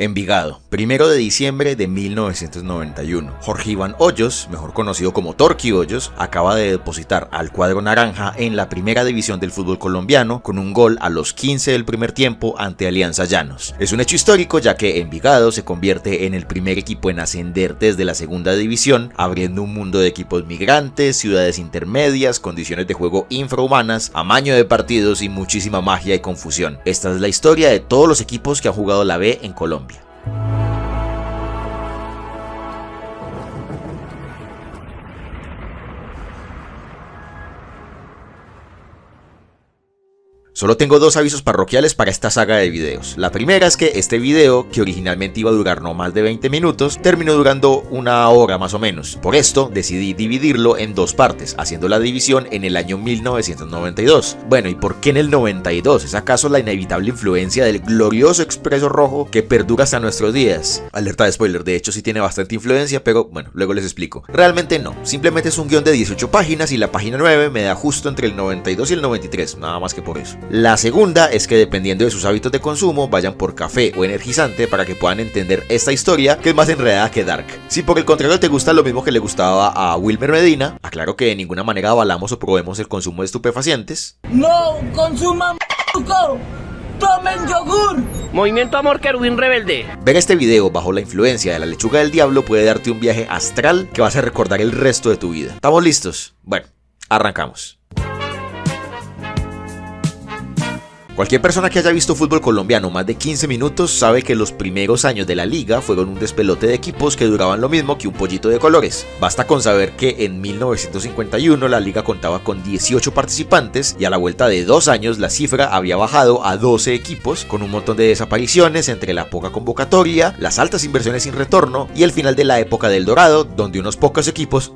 Envigado, 1 de diciembre de 1991. Jorge Iván Hoyos, mejor conocido como Torqui Hoyos, acaba de depositar al cuadro naranja en la primera división del fútbol colombiano con un gol a los 15 del primer tiempo ante Alianza Llanos. Es un hecho histórico ya que Envigado se convierte en el primer equipo en ascender desde la segunda división, abriendo un mundo de equipos migrantes, ciudades intermedias, condiciones de juego infrahumanas, amaño de partidos y muchísima magia y confusión. Esta es la historia de todos los equipos que han jugado la B en Colombia. Solo tengo dos avisos parroquiales para esta saga de videos. La primera es que este video, que originalmente iba a durar no más de 20 minutos, terminó durando una hora más o menos. Por esto decidí dividirlo en dos partes, haciendo la división en el año 1992. Bueno, ¿y por qué en el 92? ¿Es acaso la inevitable influencia del glorioso Expreso Rojo que perdura hasta nuestros días? Alerta de spoiler, de hecho sí tiene bastante influencia, pero bueno, luego les explico. Realmente no, simplemente es un guión de 18 páginas y la página 9 me da justo entre el 92 y el 93, nada más que por eso. La segunda es que dependiendo de sus hábitos de consumo vayan por café o energizante para que puedan entender esta historia que es más enredada que dark. Si por el contrario te gusta lo mismo que le gustaba a Wilmer Medina, aclaro que de ninguna manera avalamos o probemos el consumo de estupefacientes. No consuman tomen yogur. Movimiento Amor Querubín Rebelde. Ver este video bajo la influencia de la lechuga del diablo puede darte un viaje astral que vas a recordar el resto de tu vida. ¿Estamos listos? Bueno, arrancamos. Cualquier persona que haya visto fútbol colombiano más de 15 minutos sabe que los primeros años de la liga fueron un despelote de equipos que duraban lo mismo que un pollito de colores. Basta con saber que en 1951 la liga contaba con 18 participantes y a la vuelta de 2 años la cifra había bajado a 12 equipos, con un montón de desapariciones entre la poca convocatoria, las altas inversiones sin retorno y el final de la época del Dorado, donde unos pocos equipos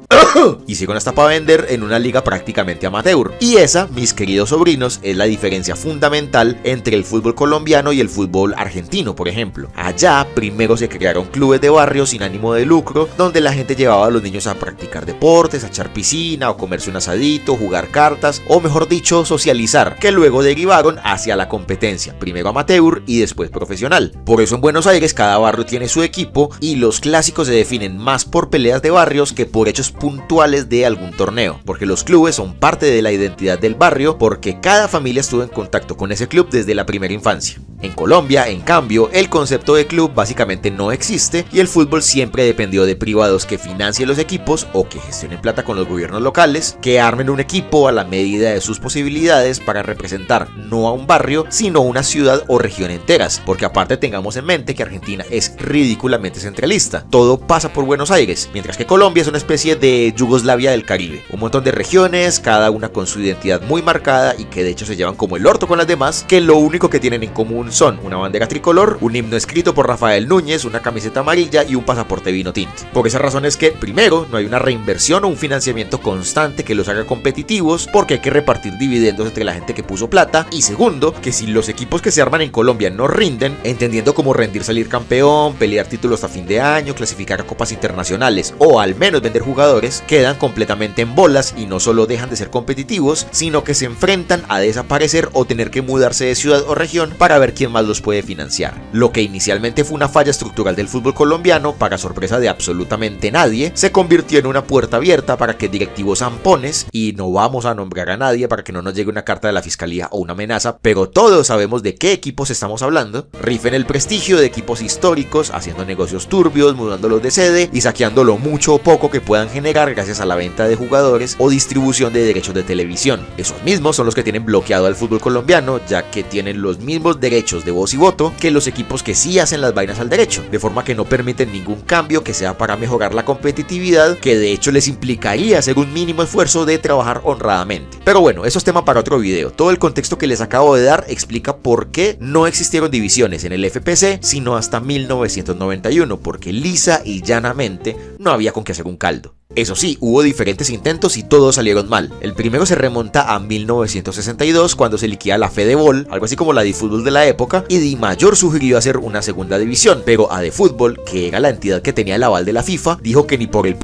hicieron hasta para vender en una liga prácticamente amateur. Y esa, mis queridos sobrinos, es la diferencia fundamental entre el fútbol colombiano y el fútbol argentino, por ejemplo. Allá primero se crearon clubes de barrio sin ánimo de lucro, donde la gente llevaba a los niños a practicar deportes, a echar piscina o comerse un asadito, jugar cartas o mejor dicho socializar, que luego derivaron hacia la competencia, primero amateur y después profesional. Por eso en Buenos Aires cada barrio tiene su equipo y los clásicos se definen más por peleas de barrios que por hechos puntuales de algún torneo, porque los clubes son parte de la identidad del barrio, porque cada familia estuvo en contacto con ese club desde la primera infancia. En Colombia, en cambio, el concepto de club básicamente no existe y el fútbol siempre dependió de privados que financien los equipos o que gestionen plata con los gobiernos locales, que armen un equipo a la medida de sus posibilidades para representar no a un barrio, sino a una ciudad o región enteras, porque aparte tengamos en mente que Argentina es ridículamente centralista, todo pasa por Buenos Aires, mientras que Colombia es una especie de Yugoslavia del Caribe, un montón de regiones, cada una con su identidad muy marcada y que de hecho se llevan como el orto con las demás, que lo único que tienen en común son una bandera tricolor, un himno escrito por Rafael Núñez, una camiseta amarilla y un pasaporte vino tinto. Por esa razón es que, primero, no hay una reinversión o un financiamiento constante que los haga competitivos, porque hay que repartir dividendos entre la gente que puso plata, y segundo, que si los equipos que se arman en Colombia no rinden, entendiendo como rendir salir campeón, pelear títulos a fin de año, clasificar a copas internacionales o al menos vender jugadores, quedan completamente en bolas y no solo dejan de ser competitivos, sino que se enfrentan a desaparecer o tener que mudarse de ciudad o región para ver quién más los puede financiar. Lo que inicialmente fue una falla estructural del fútbol colombiano, para sorpresa de absolutamente nadie, se convirtió en una puerta abierta para que directivos zampones, y no vamos a nombrar a nadie para que no nos llegue una carta de la fiscalía o una amenaza, pero todos sabemos de qué equipos estamos hablando, rifen el prestigio de equipos históricos, haciendo negocios turbios, mudándolos de sede y saqueando lo mucho o poco que puedan generar gracias a la venta de jugadores o distribución de derechos de televisión. Esos mismos son los que tienen bloqueado al fútbol colombiano, ya que tienen los mismos derechos de voz y voto que los equipos que sí hacen las vainas al derecho, de forma que no permiten ningún cambio que sea para mejorar la competitividad, que de hecho les implicaría hacer un mínimo esfuerzo de trabajar honradamente. Pero bueno, eso es tema para otro video. Todo el contexto que les acabo de dar explica por qué no existieron divisiones en el FPC sino hasta 1991, porque lisa y llanamente no había con qué hacer un caldo. Eso sí, hubo diferentes intentos y todos salieron mal. El primero se remonta a 1962 cuando se liquida la Fedebol, algo así como la DiFútbol de la época, y DiMayor sugirió hacer una segunda división, pero AdeFútbol, que era la entidad que tenía el aval de la FIFA, dijo que ni por el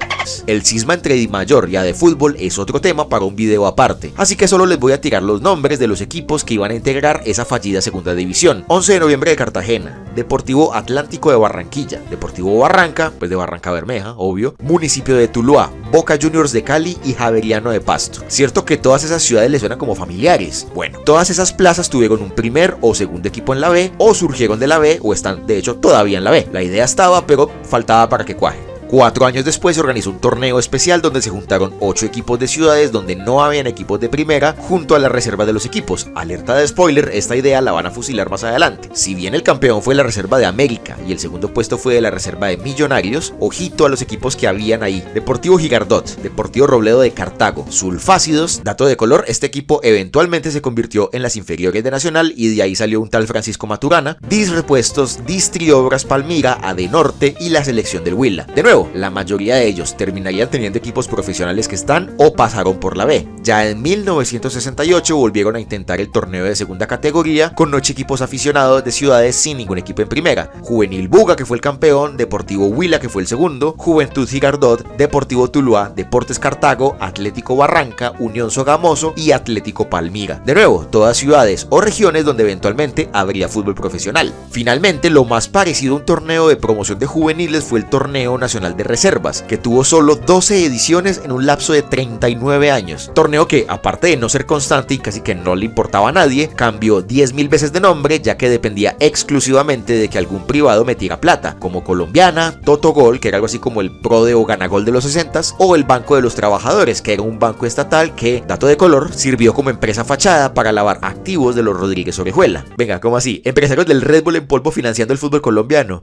El cisma entre DiMayor y AdeFútbol es otro tema para un video aparte, así que solo les voy a tirar los nombres de los equipos que iban a integrar esa fallida segunda división. 11 de noviembre de Cartagena, Deportivo Atlántico de Barranquilla, Deportivo Barranca, pues de Barranca Bermeja, obvio, Municipio de Tuluá, Boca Juniors de Cali y Javeriano de Pasto. Cierto que todas esas ciudades les suenan como familiares. Bueno, todas esas plazas tuvieron un primer o segundo equipo en la B, o surgieron de la B, o están de hecho todavía en la B. La idea estaba, pero faltaba para que cuaje. 4 años después se organizó un torneo especial donde se juntaron 8 equipos de ciudades donde no habían equipos de primera junto a la reserva de los equipos. Alerta de spoiler, esta idea la van a fusilar más adelante. Si bien el campeón fue la reserva de América y el segundo puesto fue de la reserva de Millonarios, ojito a los equipos que habían ahí. Deportivo Girardot, Deportivo Robledo de Cartago, Sulfácidos. Dato de color, este equipo eventualmente se convirtió en las inferiores de Nacional y de ahí salió un tal Francisco Maturana, Disrepuestos, Distriobras Palmira, Adenorte y la selección del Huila. De nuevo, la mayoría de ellos terminarían teniendo equipos profesionales que están o pasaron por la B. Ya en 1968 volvieron a intentar el torneo de segunda categoría con 8 equipos aficionados de ciudades sin ningún equipo en primera. Juvenil Buga, que fue el campeón, Deportivo Huila, que fue el segundo, Juventud Girardot, Deportivo Tuluá, Deportes Cartago, Atlético Barranca, Unión Sogamoso y Atlético Palmira. De nuevo, todas ciudades o regiones donde eventualmente habría fútbol profesional. Finalmente, lo más parecido a un torneo de promoción de juveniles fue el Torneo Nacional de Reservas, que tuvo solo 12 ediciones en un lapso de 39 años. Torneo que, aparte de no ser constante y casi que no le importaba a nadie, cambió 10.000 veces de nombre, ya que dependía exclusivamente de que algún privado metiera plata, como Colombiana, Totogol, que era algo así como el Prode o Ganagol de los 60s, o el Banco de los Trabajadores, que era un banco estatal que, dato de color, sirvió como empresa fachada para lavar activos de los Rodríguez Orejuela. Venga, ¿cómo así? ¿Empresarios del Red Bull en polvo financiando el fútbol colombiano?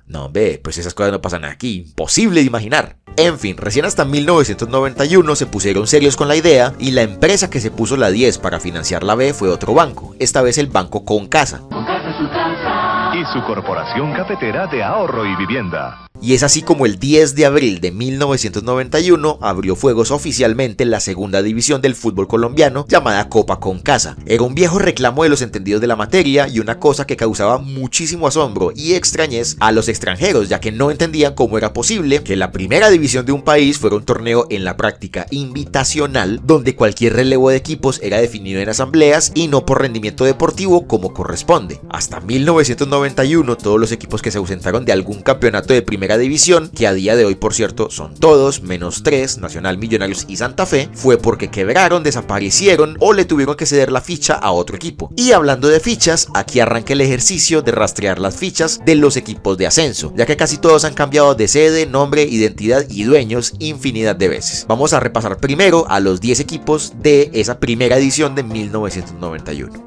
No, ve, pues esas cosas no pasan aquí, imposible de imaginar. En fin, recién hasta 1991 se pusieron serios con la idea y la empresa que se puso la 10 para financiar la B fue otro banco, esta vez el Banco Concasa. Y su corporación cafetera de ahorro y vivienda. Y es así como el 10 de abril de 1991 abrió fuegos oficialmente la segunda división del fútbol colombiano llamada Copa Concasa. Era un viejo reclamo de los entendidos de la materia y una cosa que causaba muchísimo asombro y extrañez a los extranjeros, ya que no entendían cómo era posible que la primera división de un país fuera un torneo en la práctica invitacional donde cualquier relevo de equipos era definido en asambleas y no por rendimiento deportivo como corresponde. Hasta 1991 todos los equipos que se ausentaron de algún campeonato de primera división, que a día de hoy por cierto son todos menos 3, Nacional, Millonarios y Santa Fe, fue porque quebraron, desaparecieron o le tuvieron que ceder la ficha a otro equipo. Y hablando de fichas, aquí arranca el ejercicio de rastrear las fichas de los equipos de ascenso, ya que casi todos han cambiado de sede, nombre, identidad y dueños infinidad de veces. Vamos a repasar primero a los 10 equipos de esa primera edición de 1991.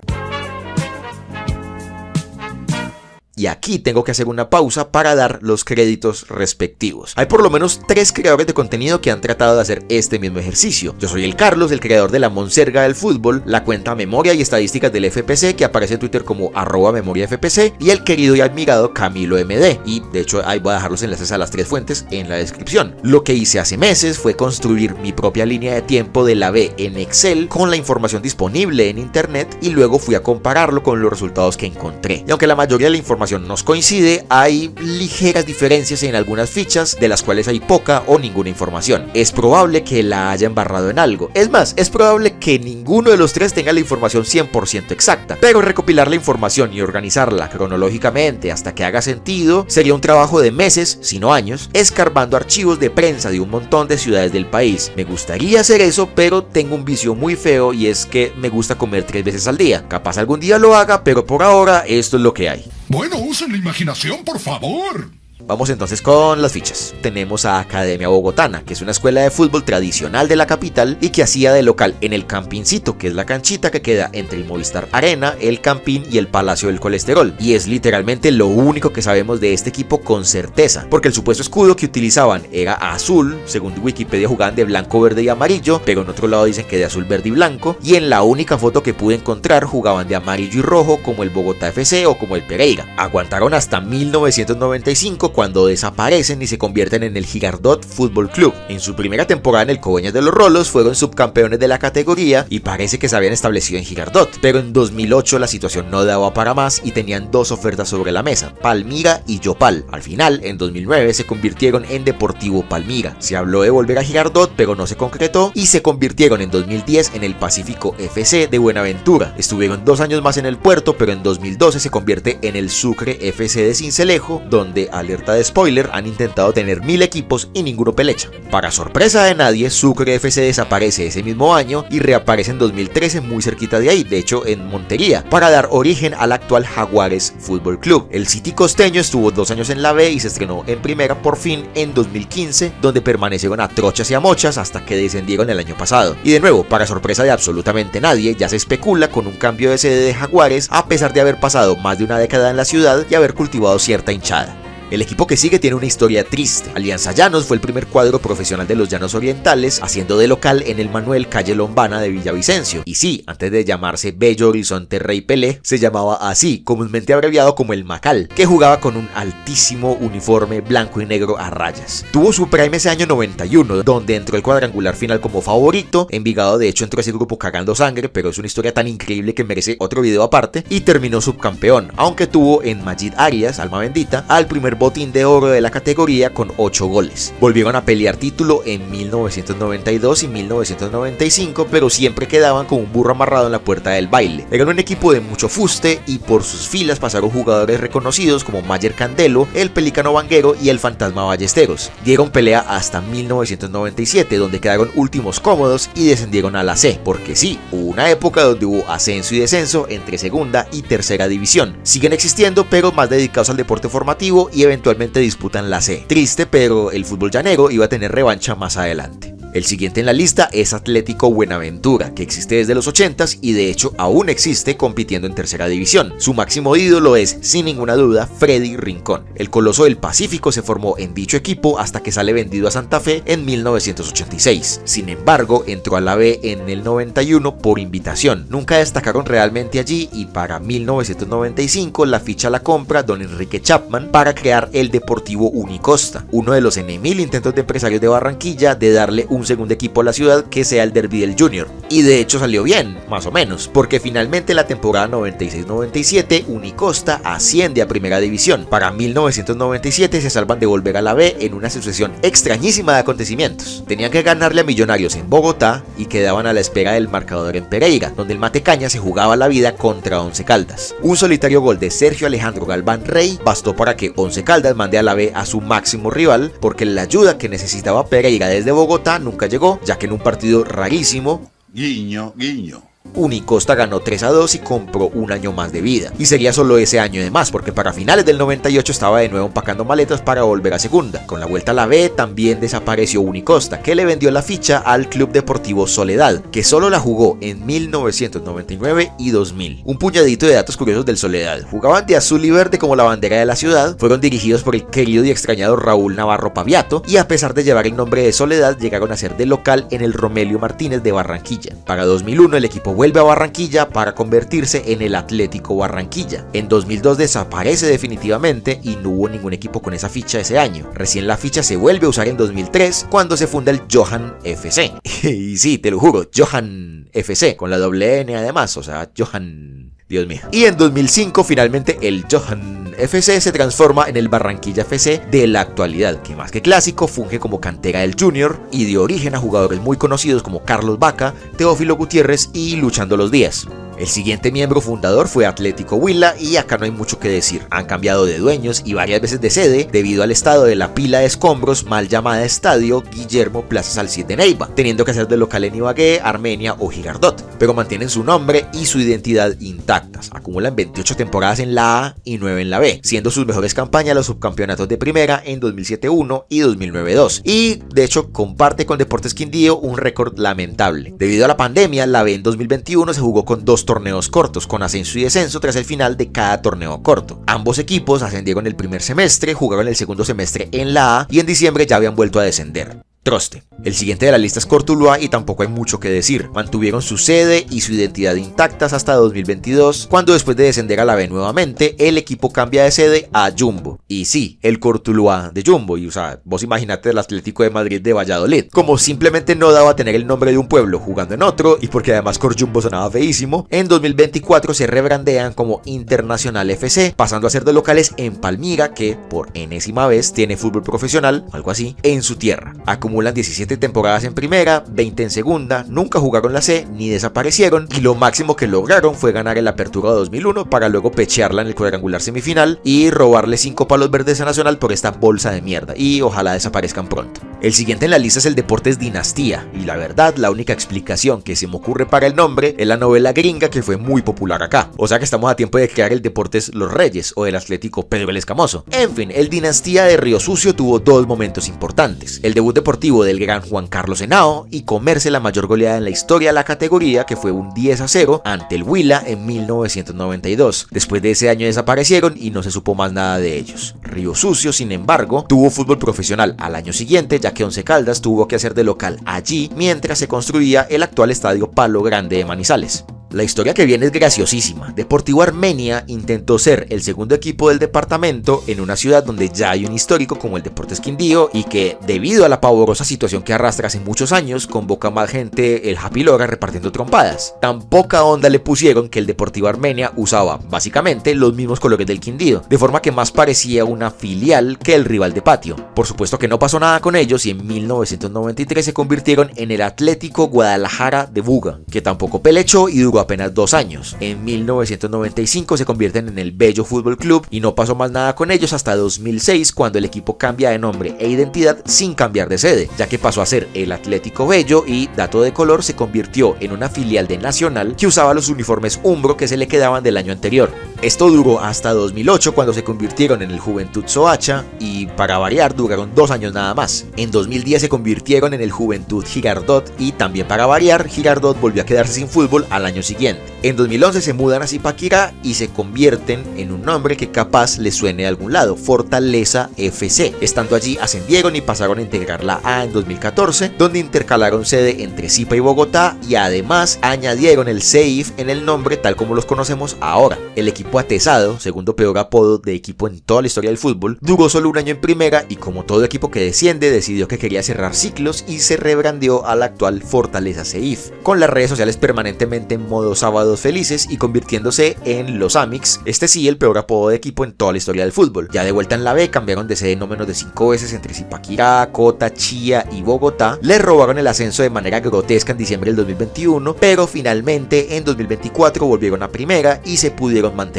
Y aquí tengo que hacer una pausa para dar los créditos respectivos. Hay por lo menos 3 creadores de contenido que han tratado de hacer este mismo ejercicio. Yo soy el Carlos, el creador de la Monserga del Fútbol, la cuenta Memoria y Estadísticas del FPC, que aparece en Twitter como @memoriafpc, y el querido y admirado Camilo MD. Y de hecho ahí voy a dejar los enlaces a las 3 fuentes en la descripción. Lo que hice hace meses fue construir mi propia línea de tiempo de la B en Excel con la información disponible en internet y luego fui a compararlo con los resultados que encontré. Y aunque la mayoría de la información nos coincide, hay ligeras diferencias en algunas fichas de las cuales hay poca o ninguna información. Es probable que la haya embarrado en algo. Es más, es probable que ninguno de los 3 tenga la información 100% exacta. Pero recopilar la información y organizarla cronológicamente hasta que haga sentido sería un trabajo de meses, si no años, escarbando archivos de prensa de un montón de ciudades del país. Me gustaría hacer eso, pero tengo un vicio muy feo y es que me gusta comer 3 veces al día. Capaz algún día lo haga, pero por ahora esto es lo que hay. Bueno, usen la imaginación, por favor. Vamos entonces con las fichas. Tenemos a Academia Bogotana, que es una escuela de fútbol tradicional de la capital y que hacía de local en el Campincito, que es la canchita que queda entre el Movistar Arena, el Campín y el Palacio del Colesterol. Y es literalmente lo único que sabemos de este equipo con certeza, porque el supuesto escudo que utilizaban era azul, según Wikipedia jugaban de blanco, verde y amarillo, pero en otro lado dicen que de azul, verde y blanco, y en la única foto que pude encontrar jugaban de amarillo y rojo como el Bogotá FC o como el Pereira. Aguantaron hasta 1995 2005 cuando desaparecen y se convierten en el Girardot Fútbol Club. En su primera temporada en el Coveñas de los Rolos fueron subcampeones de la categoría y parece que se habían establecido en Girardot, pero en 2008 la situación no daba para más y tenían dos ofertas sobre la mesa, Palmira y Yopal. Al final, en 2009 se convirtieron en Deportivo Palmira. Se habló de volver a Girardot, pero no se concretó y se convirtieron en 2010 en el Pacífico FC de Buenaventura. Estuvieron 2 años más en el puerto, pero en 2012 se convierte en el Sucre FC de Sincelejo, donde, alerta de spoiler, han intentado tener 1000 equipos y ninguno pelecha. Para sorpresa de nadie, Sucre FC desaparece ese mismo año y reaparece en 2013 muy cerquita de ahí, de hecho en Montería, para dar origen al actual Jaguares Fútbol Club. El City costeño estuvo 2 años en la B y se estrenó en primera por fin en 2015, donde permanecieron a trochas y a mochas hasta que descendieron el año pasado. Y de nuevo, para sorpresa de absolutamente nadie, ya se especula con un cambio de sede de Jaguares, a pesar de haber pasado más de una década en la ciudad y haber cultivado cierta hinchada. El equipo que sigue tiene una historia triste. Alianza Llanos fue el primer cuadro profesional de los Llanos Orientales, haciendo de local en el Manuel Calle Lombana de Villavicencio. Y sí, antes de llamarse Bello Horizonte Rey Pelé, se llamaba así, comúnmente abreviado como el Macal, que jugaba con un altísimo uniforme blanco y negro a rayas. Tuvo su prime ese año 91, donde entró el cuadrangular final como favorito. Envigado de hecho entró a ese grupo cagando sangre, pero es una historia tan increíble que merece otro video aparte, y terminó subcampeón, aunque tuvo en Majid Arias, alma bendita, al primer botín de oro de la categoría con 8 goles. Volvieron a pelear título en 1992 y 1995, pero siempre quedaban con un burro amarrado en la puerta del baile. Eran un equipo de mucho fuste y por sus filas pasaron jugadores reconocidos como Mayer Candelo, el Pelícano Vanguero y el Fantasma Ballesteros. Dieron pelea hasta 1997, donde quedaron últimos cómodos y descendieron a la C, porque sí, hubo una época donde hubo ascenso y descenso entre segunda y tercera división. Siguen existiendo, pero más dedicados al deporte formativo y eventualmente disputan la C. Triste, pero el fútbol llanero iba a tener revancha más adelante. El siguiente en la lista es Atlético Buenaventura, que existe desde los 80s y de hecho aún existe compitiendo en tercera división. Su máximo ídolo es, sin ninguna duda, Freddy Rincón. El Coloso del Pacífico se formó en dicho equipo hasta que sale vendido a Santa Fe en 1986. Sin embargo, entró a la B en el 91 por invitación. Nunca destacaron realmente allí y para 1995 la ficha la compra don Enrique Chapman para crear el Deportivo Unicosta, uno de los en 1000 intentos de empresarios de Barranquilla de darle un segundo equipo a la ciudad que sea el Derby del Junior. Y de hecho salió bien, más o menos, porque finalmente la temporada 96-97 Unicosta asciende a primera división. Para 1997 se salvan de volver a la B en una sucesión extrañísima de acontecimientos. Tenían que ganarle a Millonarios en Bogotá y quedaban a la espera del marcador en Pereira, donde el Matecaña se jugaba la vida contra Once Caldas. Un solitario gol de Sergio Alejandro Galván Rey bastó para que Once Caldas mande a la B a su máximo rival, porque la ayuda que necesitaba Pereira desde Bogotá nunca llegó, ya que en un partido rarísimo, Guiño, guiño. Unicosta ganó 3-2 y compró un año más de vida. Y sería solo ese año de más, porque para finales del 98 estaba de nuevo empacando maletas para volver a segunda. Con la vuelta a la B también desapareció Unicosta, que le vendió la ficha al Club Deportivo Soledad, que solo la jugó en 1999 y 2000. Un puñadito de datos curiosos del Soledad. Jugaban de azul y verde como la bandera de la ciudad, fueron dirigidos por el querido y extrañado Raúl Navarro Paviato, y a pesar de llevar el nombre de Soledad, llegaron a ser de local en el Romelio Martínez de Barranquilla. Para 2001 el equipo vuelve a Barranquilla para convertirse en el Atlético Barranquilla. En 2002 desaparece definitivamente y no hubo ningún equipo con esa ficha ese año. Recién la ficha se vuelve a usar en 2003 cuando se funda el Johan FC. Y sí, te lo juro, Johan FC, con la doble N además, o sea, Johan... Dios mío. Y en 2005 finalmente el Johan FC se transforma en el Barranquilla FC de la actualidad, que más que clásico funge como cantera del Junior y dio origen a jugadores muy conocidos como Carlos Vaca, Teófilo Gutiérrez y Luchando los Días. El siguiente miembro fundador fue Atlético Huila y acá no hay mucho que decir. Han cambiado de dueños y varias veces de sede debido al estado de la pila de escombros mal llamada Estadio Guillermo Plaza Salciet de Neiva, teniendo que hacer de local en Ibagué, Armenia o Girardot, pero mantienen su nombre y su identidad intactas. Acumulan 28 temporadas en la A y 9 en la B, siendo sus mejores campañas los subcampeonatos de primera en 2007-1 y 2009-2. Y de hecho comparte con Deportes Quindío un récord lamentable. Debido a la pandemia, la B en 2021 se jugó con 2 torneos cortos, con ascenso y descenso tras el final de cada torneo corto. Ambos equipos ascendieron el primer semestre, jugaron el segundo semestre en la A y en diciembre ya habían vuelto a descender. Troste. El siguiente de la lista es Cortuluá y tampoco hay mucho que decir. Mantuvieron su sede y su identidad intactas hasta 2022, cuando después de descender a la B nuevamente, el equipo cambia de sede a Jumbo. Y sí, el Cortuluá de Jumbo, y o sea, vos imaginate el Atlético de Madrid de Valladolid. Como simplemente no daba a tener el nombre de un pueblo jugando en otro, y porque además Corjumbo sonaba feísimo, en 2024 se rebrandean como Internacional FC, pasando a ser de locales en Palmira, que por enésima vez tiene fútbol profesional, algo así, en su tierra. Acumulan 17 temporadas en primera, 20 en segunda, nunca jugaron la C ni desaparecieron, y lo máximo que lograron fue ganar el Apertura 2001 para luego pechearla en el cuadrangular semifinal y robarle 5 palos verdes a Nacional por esta bolsa de mierda, y ojalá desaparezcan pronto. El siguiente en la lista es el Deportes Dinastía, y la verdad la única explicación que se me ocurre para el nombre es la novela gringa que fue muy popular acá, o sea que estamos a tiempo de crear el Deportes Los Reyes o el Atlético Pedro el Escamoso. En fin, el Dinastía de Río Sucio tuvo dos momentos importantes: el debut deportivo del gran Juan Carlos Henao y comerse la mayor goleada en la historia de la categoría, que fue un 10-0 ante el Huila en 1992. Después de ese año desaparecieron y no se supo más nada de ellos. Río Sucio, sin embargo, tuvo fútbol profesional al año siguiente, ya que Once Caldas tuvo que hacer de local allí mientras se construía el actual estadio Palo Grande de Manizales. La historia que viene es graciosísima. Deportivo Armenia intentó ser el segundo equipo del departamento en una ciudad donde ya hay un histórico como el Deportes Quindío y que, debido a la pavorosa situación que arrastra hace muchos años, convoca más gente el Happy Lora repartiendo trompadas. Tan poca onda le pusieron que el Deportivo Armenia usaba básicamente los mismos colores del Quindío, de forma que más parecía una filial que el rival de patio. Por supuesto que no pasó nada con ellos y en 1993 se convirtieron en el Atlético Guadalajara de Buga, que tampoco pelechó y duró apenas 2 años. En 1995 se convierten en el Bello Fútbol Club y no pasó más nada con ellos hasta 2006, cuando el equipo cambia de nombre e identidad sin cambiar de sede, ya que pasó a ser el Atlético Bello y, dato de color, se convirtió en una filial de Nacional que usaba los uniformes Umbro que se le quedaban del año anterior. Esto duró hasta 2008, cuando se convirtieron en el Juventud Soacha y, para variar, duraron 2 años nada más. En 2010 se convirtieron en el Juventud Girardot y, también para variar, Girardot volvió a quedarse sin fútbol al año siguiente. En 2011 se mudan a Zipaquirá y se convierten en un nombre que capaz les suene de algún lado: Fortaleza FC. Estando allí ascendieron y pasaron a integrar la A en 2014, donde intercalaron sede entre Zipa y Bogotá y además añadieron el CEIF en el nombre tal como los conocemos ahora. El equipo atesado, segundo peor apodo de equipo en toda la historia del fútbol, duró solo un año en primera y, como todo equipo que desciende, decidió que quería cerrar ciclos y se rebrandeó al actual Fortaleza CEIF, con las redes sociales permanentemente en modo sábados felices y convirtiéndose en los Amix, este sí el peor apodo de equipo en toda la historia del fútbol. Ya de vuelta en la B, cambiaron de sede no menos de 5 veces entre Zipaquirá, Cota, Chía y Bogotá. Les robaron el ascenso de manera grotesca en diciembre del 2021, pero finalmente en 2024 volvieron a primera y se pudieron mantener.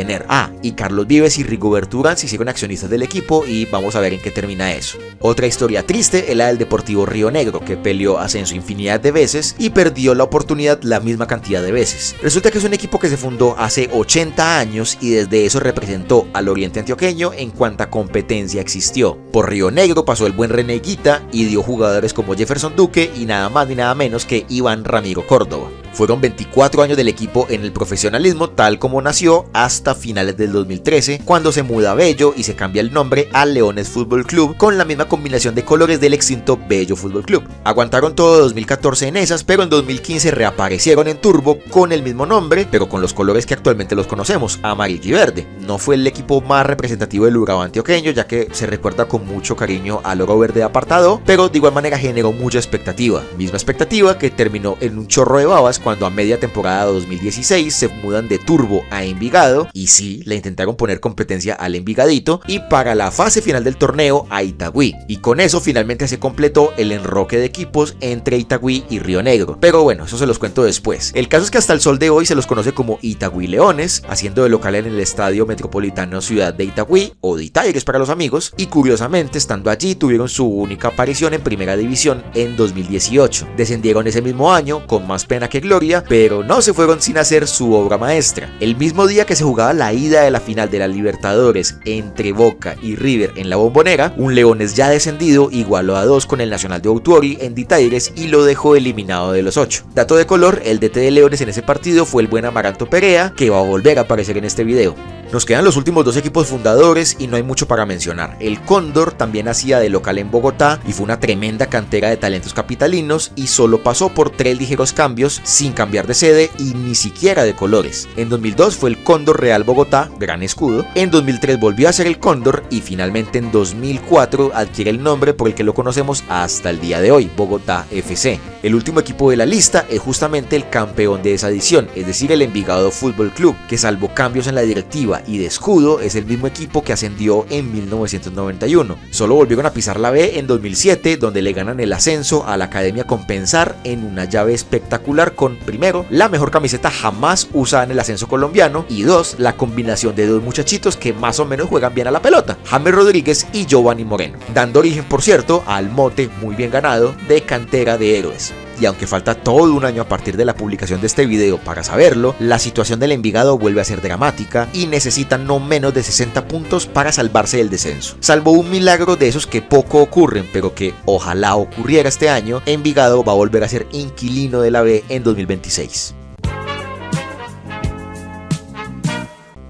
Y Carlos Vives y Rigoberto Urán se hicieron accionistas del equipo y vamos a ver en qué termina eso. Otra historia triste es la del Deportivo Río Negro, que peleó ascenso infinidad de veces y perdió la oportunidad la misma cantidad de veces. Resulta que es un equipo que se fundó hace 80 años y desde eso representó al oriente antioqueño en cuanta competencia existió. Por Río Negro pasó el buen René Guita y dio jugadores como Jefferson Duque y nada más ni nada menos que Iván Ramiro Córdoba. Fueron 24 años del equipo en el profesionalismo tal como nació hasta finales del 2013, cuando se muda a Bello y se cambia el nombre a Leones Fútbol Club con la misma combinación de colores del extinto Bello Fútbol Club. Aguantaron todo 2014 en esas, pero en 2015 reaparecieron en Turbo con el mismo nombre, pero con los colores que actualmente los conocemos, amarillo y verde. No fue el equipo más representativo del Urabá antioqueño, ya que se recuerda con mucho cariño al oro verde apartado, pero de igual manera generó mucha expectativa. Misma expectativa que terminó en un chorro de babas cuando a media temporada 2016 se mudan de Turbo a Envigado y sí, le intentaron poner competencia al Envigadito, y para la fase final del torneo a Itagüí, y con eso finalmente se completó el enroque de equipos entre Itagüí y Río Negro. Pero bueno, eso se los cuento después. El caso es que hasta el sol de hoy se los conoce como Itagüí Leones, haciendo de local en el Estadio Metropolitano Ciudad de Itagüí, o de Itaires para los amigos, y curiosamente estando allí tuvieron su única aparición en primera división en 2018. Descendieron ese mismo año con más pena que gloria historia, pero no se fueron sin hacer su obra maestra. El mismo día que se jugaba la ida de la final de la Libertadores entre Boca y River en la Bombonera, un Leones ya descendido igualó a 2 con el Nacional de Autuori en Ditaires y lo dejó eliminado de los 8. Dato de color, el DT de Leones en ese partido fue el buen Amaranto Perea, que va a volver a aparecer en este video. Nos quedan los últimos 2 equipos fundadores y no hay mucho para mencionar. El Cóndor también hacía de local en Bogotá y fue una tremenda cantera de talentos capitalinos y solo pasó por 3 ligeros cambios sin cambiar de sede y ni siquiera de colores. En 2002 fue el Cóndor Real Bogotá, gran escudo. En 2003 volvió a ser el Cóndor y finalmente en 2004 adquiere el nombre por el que lo conocemos hasta el día de hoy, Bogotá FC. El último equipo de la lista es justamente el campeón de esa edición, es decir, el Envigado Fútbol Club, que salvo cambios en la directiva y de escudo es el mismo equipo que ascendió en 1991. Solo volvieron a pisar la B en 2007, donde le ganan el ascenso a la Academia Compensar en una llave espectacular con, primero, la mejor camiseta jamás usada en el ascenso colombiano y 2, la combinación de 2 muchachitos que más o menos juegan bien a la pelota, James Rodríguez y Giovanni Moreno, dando origen, por cierto, al mote muy bien ganado de cantera de héroes. Y aunque falta todo un año a partir de la publicación de este video para saberlo, la situación del Envigado vuelve a ser dramática y necesita no menos de 60 puntos para salvarse del descenso. Salvo un milagro de esos que poco ocurren, pero que ojalá ocurriera este año, Envigado va a volver a ser inquilino de la B en 2026.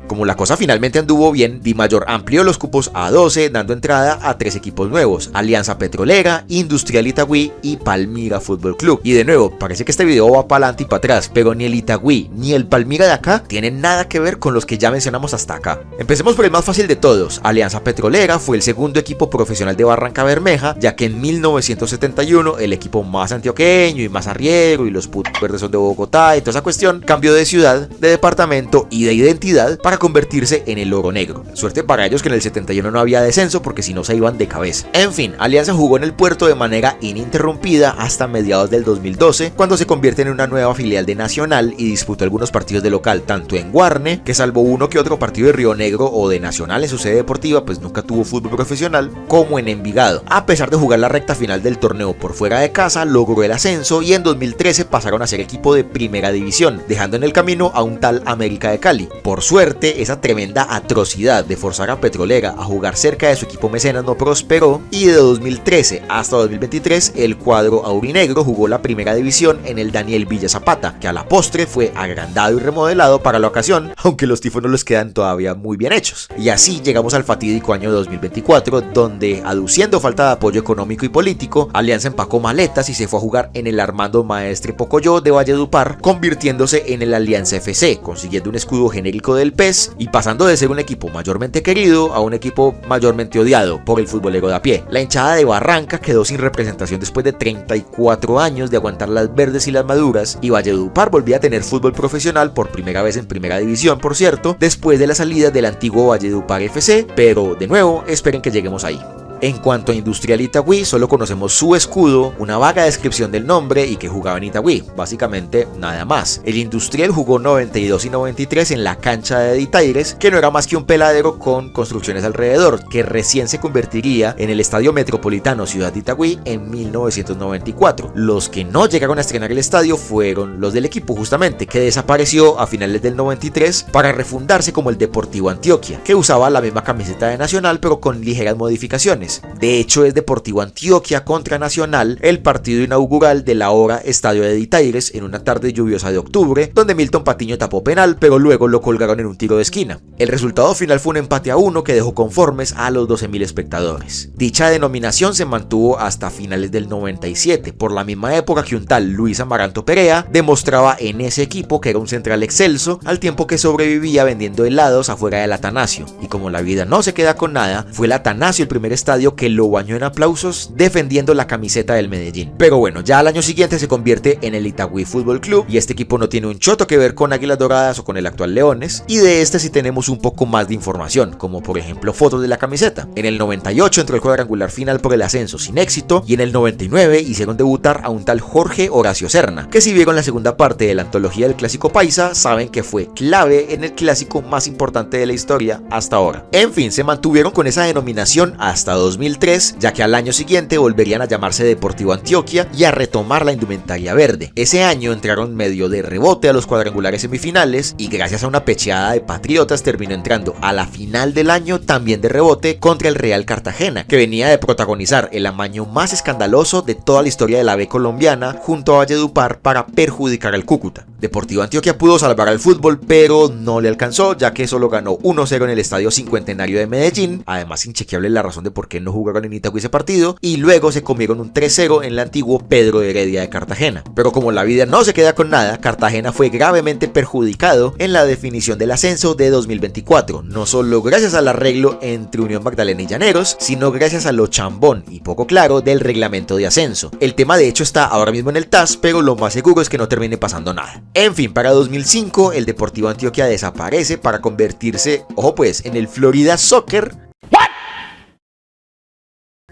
Como la cosa finalmente anduvo bien, Di Mayor amplió los cupos a 12, dando entrada a 3 equipos nuevos: Alianza Petrolera, Industrial Itagüí y Palmira Fútbol Club. Y de nuevo, parece que este video va para adelante y para atrás, pero ni el Itagüí ni el Palmira de acá tienen nada que ver con los que ya mencionamos hasta acá. Empecemos por el más fácil de todos. Alianza Petrolera fue el segundo equipo profesional de Barranca Bermeja, ya que en 1971 el equipo más antioqueño y más arriero y los putos verdes son de Bogotá y toda esa cuestión cambió de ciudad, de departamento y de identidad para convertirse en el Oro Negro. Suerte para ellos que en el 71 no había descenso, porque si no se iban de cabeza. En fin, Alianza jugó en el puerto de manera ininterrumpida hasta mediados del 2012, cuando se convierte en una nueva filial de Nacional y disputó algunos partidos de local, tanto en Guarne, que salvo uno que otro partido de Río Negro o de Nacional en su sede deportiva, pues nunca tuvo fútbol profesional, como en Envigado. A pesar de jugar la recta final del torneo por fuera de casa, logró el ascenso y en 2013 pasaron a ser equipo de primera división, dejando en el camino a un tal América de Cali. Por suerte, esa tremenda atrocidad de forzar a Petrolera a jugar cerca de su equipo mecenas no prosperó y de 2013 hasta 2023 el cuadro aurinegro jugó la primera división en el Daniel Villa Zapata, que a la postre fue agrandado y remodelado para la ocasión, aunque los tifos no les quedan todavía muy bien hechos. Y así llegamos al fatídico año 2024, donde, aduciendo falta de apoyo económico y político, Alianza empacó maletas y se fue a jugar en el Armando Maestre Pocoyo de Valledupar, convirtiéndose en el Alianza FC, consiguiendo un escudo genérico del PES y pasando de ser un equipo mayormente querido a un equipo mayormente odiado por el futbolero de a pie. La hinchada de Barranca quedó sin representación después de 34 años de aguantar las verdes y las maduras, y Valledupar volvía a tener fútbol profesional por primera vez en primera división, por cierto, después de la salida del antiguo Valledupar FC, pero de nuevo esperen que lleguemos ahí. En cuanto a Industrial Itagüí, solo conocemos su escudo, una vaga descripción del nombre y que jugaba en Itagüí, básicamente nada más. El Industrial jugó 92 y 93 en la cancha de Ditaires, que no era más que un peladero con construcciones alrededor, que recién se convertiría en el Estadio Metropolitano Ciudad de Itagüí en 1994. Los que no llegaron a estrenar el estadio fueron los del equipo, justamente, que desapareció a finales del 93 para refundarse como el Deportivo Antioquia, que usaba la misma camiseta de Nacional pero con ligeras modificaciones. De hecho, es Deportivo Antioquia contra Nacional el partido inaugural del ahora Estadio de Ditaires en una tarde lluviosa de octubre, donde Milton Patiño tapó penal, pero luego lo colgaron en un tiro de esquina. El resultado final fue un empate a 1 que dejó conformes a los 12.000 espectadores. Dicha denominación se mantuvo hasta finales del 97, por la misma época que un tal Luis Amaranto Perea demostraba en ese equipo que era un central excelso, al tiempo que sobrevivía vendiendo helados afuera del Atanasio. Y como la vida no se queda con nada, fue el Atanasio el primer estadio que lo bañó en aplausos defendiendo la camiseta del Medellín. Pero bueno, ya al año siguiente se convierte en el Itagüí Fútbol Club y este equipo no tiene un choto que ver con Águilas Doradas o con el actual Leones, y de este sí tenemos un poco más de información, como por ejemplo fotos de la camiseta. En el 98 entró el cuadrangular final por el ascenso sin éxito y en el 99 hicieron debutar a un tal Jorge Horacio Serna, que si vieron la segunda parte de la antología del Clásico Paisa saben que fue clave en el clásico más importante de la historia hasta ahora. En fin, se mantuvieron con esa denominación hasta 2003, ya que al año siguiente volverían a llamarse Deportivo Antioquia y a retomar la indumentaria verde. Ese año entraron medio de rebote a los cuadrangulares semifinales y gracias a una pecheada de Patriotas terminó entrando a la final del año también de rebote contra el Real Cartagena, que venía de protagonizar el amaño más escandaloso de toda la historia de la B colombiana junto a Valledupar para perjudicar al Cúcuta. Deportivo Antioquia pudo salvar al fútbol, pero no le alcanzó, ya que solo ganó 1-0 en el Estadio Cincuentenario de Medellín, además inchequeable la razón de por qué no jugaron en Itagüí ese partido, y luego se comieron un 3-0 en el antiguo Pedro de Heredia de Cartagena. Pero como la vida no se queda con nada, Cartagena fue gravemente perjudicado en la definición del ascenso de 2024, no solo gracias al arreglo entre Unión Magdalena y Llaneros, sino gracias a lo chambón y poco claro del reglamento de ascenso. El tema de hecho está ahora mismo en el TAS, pero lo más seguro es que no termine pasando nada. En fin, para 2005 el Deportivo Antioquia desaparece para convertirse, ojo pues, en el Florida Soccer,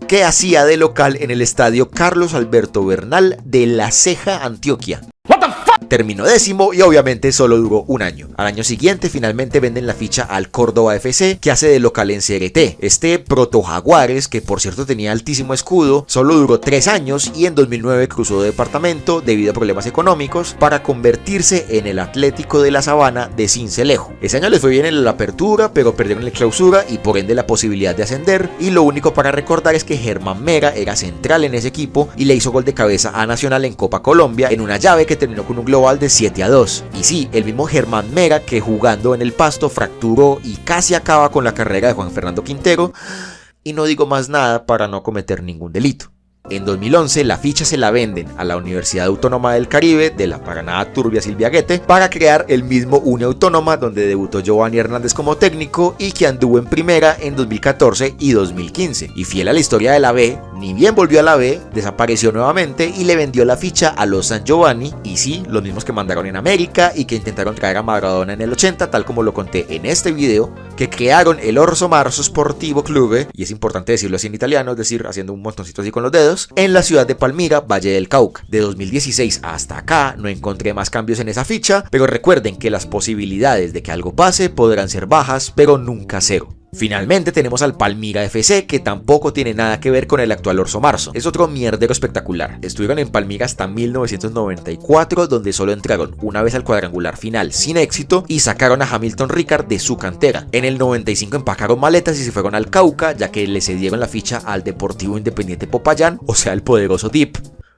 que hacía de local en el estadio Carlos Alberto Bernal de La Ceja, Antioquia. Terminó 10º y obviamente solo duró un año. Al año siguiente finalmente venden la ficha al Córdoba FC, que hace de local en CRT. Este Proto Jaguares, que por cierto tenía altísimo escudo, solo duró 3 años y en 2009 cruzó de departamento debido a problemas económicos para convertirse en el Atlético de la Sabana de Sincelejo. Ese año les fue bien en la apertura, pero perdieron la clausura y por ende la posibilidad de ascender, y lo único para recordar es que Germán Mera era central en ese equipo y le hizo gol de cabeza a Nacional en Copa Colombia en una llave que terminó con un global de 7-2. Y sí, el mismo Germán Mera que jugando en el Pasto fracturó y casi acaba con la carrera de Juan Fernando Quintero, y no digo más nada para no cometer ningún delito. En 2011 la ficha se la venden a la Universidad Autónoma del Caribe de la para nada turbia Silvia Guete para crear el mismo Unia Autónoma, donde debutó Giovanni Hernández como técnico y que anduvo en primera en 2014 y 2015. Y fiel a la historia de la B, ni bien volvió a la B, desapareció nuevamente y le vendió la ficha a los San Giovanni, y sí, los mismos que mandaron en América y que intentaron traer a Maradona en el 80, tal como lo conté en este video, que crearon el Orso Marzo Sportivo Clube, y es importante decirlo así en italiano, es decir, haciendo un montoncito así con los dedos, en la ciudad de Palmira, Valle del Cauca. De 2016 hasta acá no encontré más cambios en esa ficha, pero recuerden que las posibilidades de que algo pase podrán ser bajas, pero nunca cero. Finalmente tenemos al Palmira FC, que tampoco tiene nada que ver con el actual Orso Marzo. Es otro mierdero espectacular. Estuvieron en Palmira hasta 1994, donde solo entraron una vez al cuadrangular final sin éxito y sacaron a Hamilton Ricard de su cantera. En el 95 empacaron maletas y se fueron al Cauca, ya que le cedieron la ficha al Deportivo Independiente Popayán, o sea, el poderoso DIP.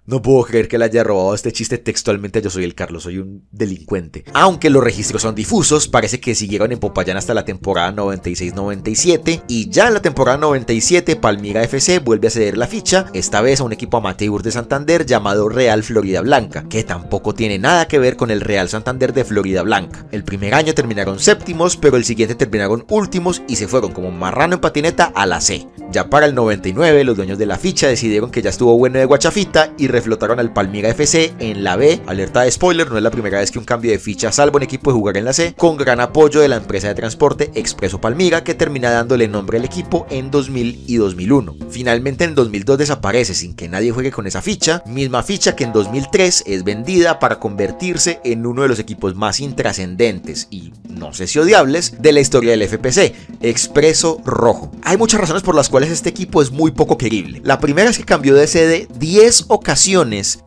No puedo creer que le haya robado este chiste textualmente. Yo soy el Carlos, soy un delincuente. Aunque los registros son difusos, parece que siguieron en Popayán hasta la temporada 96-97, y ya en la temporada 97 Palmira FC vuelve a ceder la ficha, esta vez a un equipo amateur de Santander llamado Real Florida Blanca, que tampoco tiene nada que ver con el Real Santander de Florida Blanca. El primer año terminaron séptimos, pero el siguiente terminaron últimos y se fueron como marrano en patineta a la C. Ya para el 99 los dueños de la ficha decidieron que ya estuvo bueno de guachafita y reflotaron al Palmira FC en la B. Alerta de spoiler, no es la primera vez que un cambio de ficha salva un equipo de jugar en la C, con gran apoyo de la empresa de transporte Expreso Palmira, que termina dándole nombre al equipo en 2000 y 2001. Finalmente en 2002 desaparece sin que nadie juegue con esa ficha, misma ficha que en 2003 es vendida para convertirse en uno de los equipos más intrascendentes y no sé si odiables de la historia del FPC, Expreso Rojo. Hay muchas razones por las cuales este equipo es muy poco querible. La primera es que cambió de sede 10 ocasiones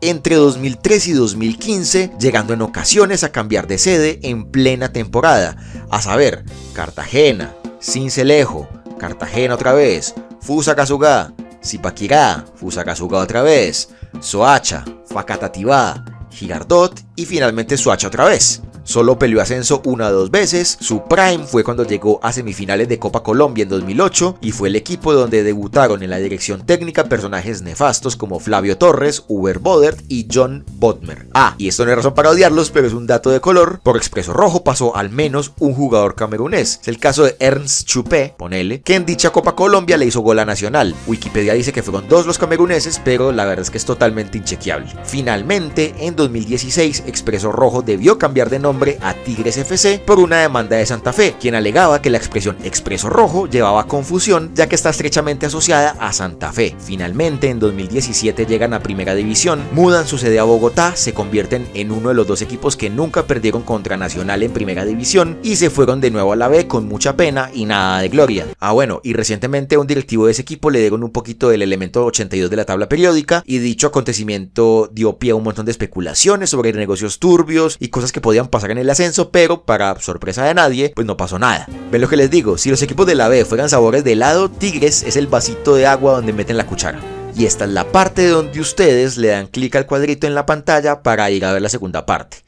entre 2003 y 2015, llegando en ocasiones a cambiar de sede en plena temporada, a saber, Cartagena, Sincelejo, Cartagena otra vez, Fusagasugá, Zipaquirá, Fusagasugá otra vez, Soacha, Facatativá, Girardot y finalmente Soacha otra vez. Solo peleó ascenso 1 o 2 veces, su prime fue cuando llegó a semifinales de Copa Colombia en 2008 y fue el equipo donde debutaron en la dirección técnica personajes nefastos como Flavio Torres, Uber Bodert y John Bodmer. Y esto no es razón para odiarlos, pero es un dato de color, por Expreso Rojo pasó al menos un jugador camerunés. Es el caso de Ernst Chupé, ponele, que en dicha Copa Colombia le hizo gol a Nacional. Wikipedia dice que fueron 2 los cameruneses, pero la verdad es que es totalmente inchequeable. Finalmente, en 2016, Expreso Rojo debió cambiar de nombre nombre a Tigres FC por una demanda de Santa Fe, quien alegaba que la expresión Expreso Rojo llevaba confusión ya que está estrechamente asociada a Santa Fe. Finalmente, en 2017 llegan a Primera División, mudan su sede a Bogotá, se convierten en uno de los dos equipos que nunca perdieron contra Nacional en Primera División y se fueron de nuevo a la B con mucha pena y nada de gloria. Bueno, y recientemente un directivo de ese equipo le dieron un poquito del elemento 82 de la tabla periódica y dicho acontecimiento dio pie a un montón de especulaciones sobre negocios turbios y cosas que podían pasar en el ascenso, pero para sorpresa de nadie, pues no pasó nada. ¿Ven lo que les digo? Si los equipos de la B fueran sabores de helado, Tigres es el vasito de agua donde meten la cuchara. Y esta es la parte donde ustedes le dan clic al cuadrito en la pantalla para ir a ver la segunda parte.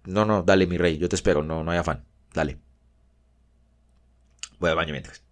No, dale mi rey, yo te espero, no hay afán, dale. Voy al baño mientras.